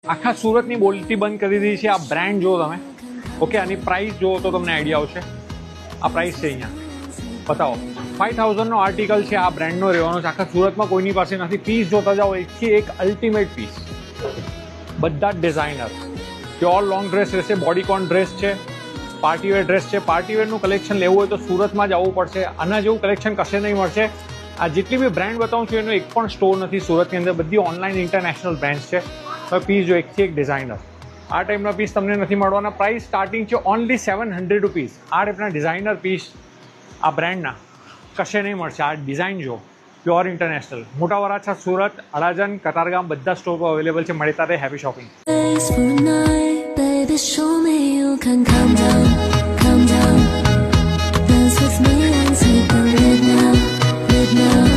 આખા સુરતની બોલતી બંધ કરી દીધી છે. આ બ્રાન્ડ જુઓ તમે, ઓકે, આની પ્રાઇસ જુઓ તો તમને આઈડિયા આવશે. આ પ્રાઇસ છે અહીંયા બતાવો, 5000નો આર્ટિકલ છે. આ બ્રાન્ડનો રહેવાનો છે. આખા સુરતમાં કોઈની પાસે નથી. પીસ જોતા જાઓ, એકથી એક અલ્ટિમેટ પીસ, બધા જ ડિઝાઇનર. પ્યોર લોંગ ડ્રેસ રહેશે, બોડીકોન ડ્રેસ છે, પાર્ટીવેર ડ્રેસ છે. પાર્ટીવેરનું કલેક્શન લેવું હોય તો સુરતમાં જ આવવું પડશે. આના જેવું કલેક્શન કશે નહીં મળશે. આ જેટલી બી બ્રાન્ડ બતાવું છું એનો એક પણ સ્ટોર નથી સુરતની અંદર. બધી ઓનલાઈન ઇન્ટરનેશનલ બ્રાન્ડ્સ છે. હવે પીસ જો, એકથી એક ડિઝાઇનર. આ ટાઈપના પીસ તમને નથી મળવાના. પ્રાઇસ સ્ટાર્ટિંગ છે ઓનલી 700 રૂપીઝ. આ ટાઈપના ડિઝાઇનર પીસ આ બ્રાન્ડના કશે નહીં મળશે. આ ડિઝાઇન જો, પ્યોર ઇન્ટરનેશનલ. મોટા વરાછા, સુરત, અડાજણ, કતારગામ બધા સ્ટોર પર અવેલેબલ છે. મળતા રહે. Happy shopping. Baby, show me you can calm down, calm down. Dance with me and take the lead now, lead now.